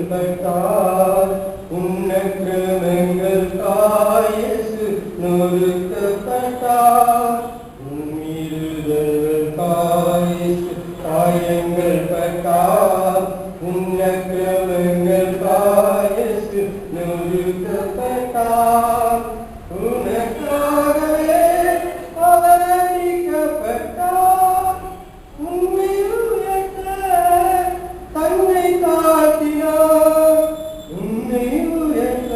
பட்டார், உன்னக்கிரமங்கள் தாயசு நொறுக்கப்பட்டார், உன்மீறுதல்கள் தாயசு காயங்கள் பட்டார், உன்னக்கிரமங்கள் தாயசு நொறுக்கப்பட்டார், உனக்காகவே அவர் அடிக்கப்பட்டார், உண்மையுயர்த்த தன்னை தாழ்த்தினார், உன்னை உயர்த்த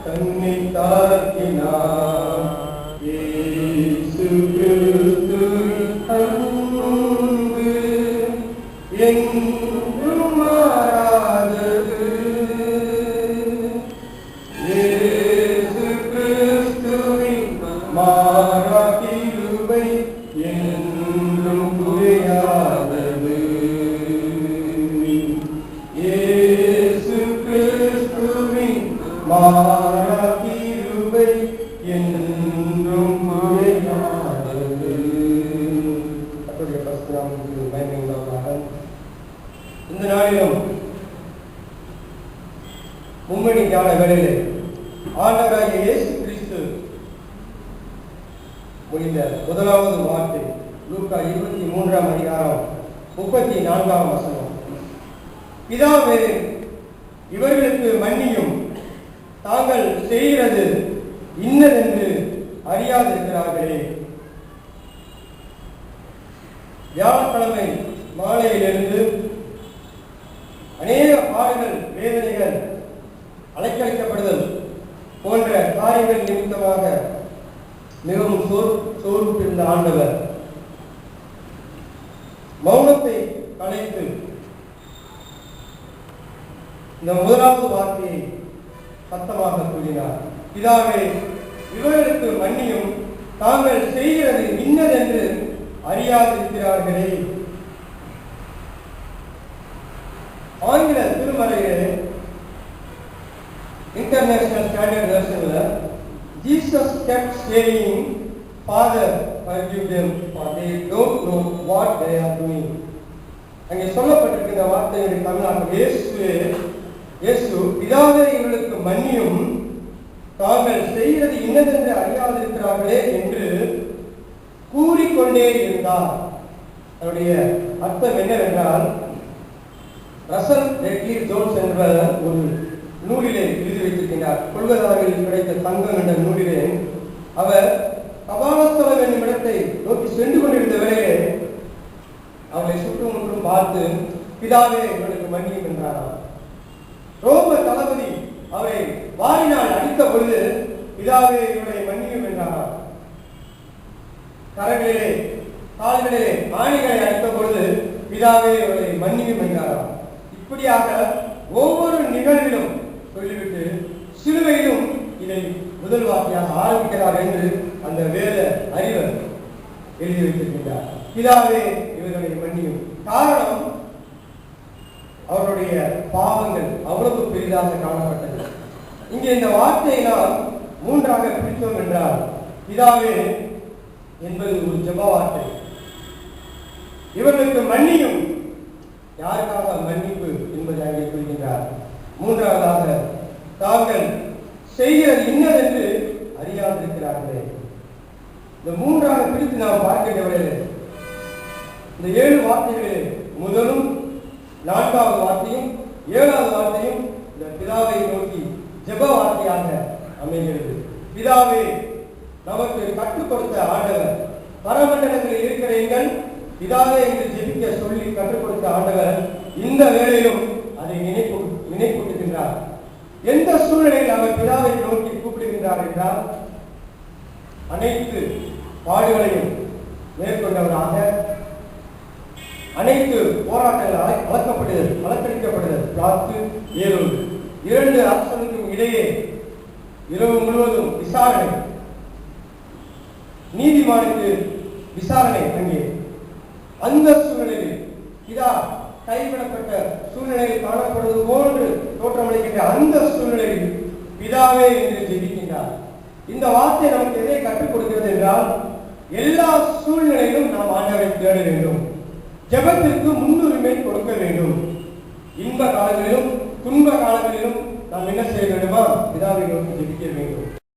தன்னை தாழ்த்தினார். இயேசு கிறிஸ்து அன்பு என்றும் மாறாதது. இயேசு கிறிஸ்துவின் மாறா கிருபை என்றும் குறையாதது. இயேசு கிறிஸ்துவின் மாறா கிருபை என்றும் குறையாதது. கர்த்தருடைய பரிசுத்த நாமத்துக்கு மகிமை உண்டாவதாக. இந்த நாளிலும் மும்மணி ஞான வேளையிலே ஆண்டவராகிய இயேசு கிறிஸ்து முடிந்த முதலாவது வார்த்தை லூக்கா 23ஆம் அதிகாரம் 34ஆம் வசனம். பிதாவே, இவர்களுக்கு மன்னியும், தாங்கள் செய்கிறது இன்னதென்று அறியாதிருக்கிறார்களே. வியாழக்கிழமை மாலையிலிருந்து அநேக பாடுகள், வேதனைகள், அலைக்கழிக்கப்படுதல் போன்ற காரியங்கள் நிமித்தமாக மிகவும் சோர்வுற்றிருந்த ஆண்டவர் மௌனத்தை கலைத்து இந்த முதலாவது வார்த்தையை சத்தமாக கூறினார். பிதாவே, இவர்களுக்கு மன்னியும், தாங்கள் செய்கிறது இன்னதென்று அறியாதிருக்கிறார்களே. ஆங்கில திருமறையிலே இன்டர்நேஷனல் ஸ்டாண்டர்ட் வெர்ஷன்ல Jesus kept saying, Father, forgive them, for they don't know what they are doing. அங்கே சொல்லப்பட்டிருக்கிற வார்த்தையுடைய தமிழாக்கம் இயேசு பிதாவே, இவர்களுக்கு மன்னியும், தாங்கள் செய்கிறது இன்னதென்று அறியாதிருக்கிறார்களே என்று கூறிக்கொண்டே இருந்தார். அதனுடைய அர்த்தம் என்னவென்றால், ரசல் ரெட்லி ஜோன்ஸ் என்ற ஒரு நூலிலே எழுதி வைத்திருக்கின்றார். கொள்வதாரில் கிடைத்த தங்கம் என்ற நூலிலே அவர் கபாலஸ்தலம் என்னும் இடத்தை நோக்கி சென்று கொண்டிருந்த வேளையிலே அவரை சுற்றுமுற்றும் பார்த்து, பிதாவே, இவர்களுக்கு மன்னியும் என்றாராம். ரோம தளபதி அவரை வாரினால் அடித்த பொழுது, பிதாவே, இவரை மன்னியும் என்றாராம். கரங்களிலே கால்களிலே ஆணிகளை அடித்த பொழுது, பிதாவே, இவரை மன்னியும் என்றாராம். இப்படியாக ஒவ்வொரு நிகழ்விலும் சொல்லிவிட்டு சிலுவையிலும் இதை முதல் வார்த்தையாக ஆரம்பிக்கிறார் என்று அந்த வேத அறிவர் எழுதி வைத்திருக்கின்றார். பிதாவே, இவர்களை மன்னியும். காரணம், அவருடைய பாவங்கள் அவ்வளவு பெரிதாக காணப்பட்டது. இங்கே இந்த வார்த்தையை நாம் மூன்றாக பிரித்தோம் என்றால், பிதாவே என்பது ஒரு ஜெப வார்த்தை. இவர்களுக்கு மன்னியும், யாருக்காக மன்னிப்பு என்பதை அங்கே சொல்கின்றார். மூன்றாவதாக, தாங்கள் செய்கிறது இன்னதென்று அறியாதிருக்கிறார்களே. இந்த மூன்றாக பிரித்து நாம் பார்க்கின்றவர்களே, இந்த 7 வார்த்தைகளில் முதலும் 4வது வார்த்தையும் 7வது வார்த்தையும் இந்த பிதாவை நோக்கி ஜெப வார்த்தையாக அமைகிறது. பிதாவே, நமக்கு கற்றுக் கொடுத்த ஆண்டவர், பரமண்டலங்களில் இருக்கிற எங்கள் பிதாவே என்று ஜெபிக்க சொல்லி கற்றுக் கொடுத்த ஆண்டவர் இந்த வேளையிலும் அதை நினைப்பூட்டுகின்றார். எந்த சூழ்நிலையில் அவர் பிதாவை நோக்கி கூப்பிடுகின்றார் என்றால், அனைத்து பாடுகளையும் மேற்கொண்டவராக, அனைத்து போராட்டங்கள் அலக்கழிக்கப்படுதல், பிளாத்து ஏரோது 2 அரசனுக்கும் இடையே இரவு முழுவதும் விசாரணை, நீதிமானுக்கு விசாரணை. அங்கே அந்த சூழ்நிலையில் பிதா கைவிடப்பட்ட சூழ்நிலையில் காணப்படுவது போன்று தோற்றமளிக்கின்ற அந்த சூழ்நிலையில் பிதாவே என்று ஜெபிக்கின்றார். இந்த வார்த்தை நமக்கு எதை கற்றுக் கொடுக்கிறது என்றால், எல்லா சூழ்நிலையிலும் நாம் ஆண்டவரை தேட வேண்டும், ஜெபத்திற்கு முன்னுரிமை கொடுக்க வேண்டும். இன்ப காலங்களிலும் துன்ப காலங்களிலும் நாம் என்ன செய்ய வேண்டுமா? பிதாவை நோக்கி ஜெபிக்க வேண்டும்.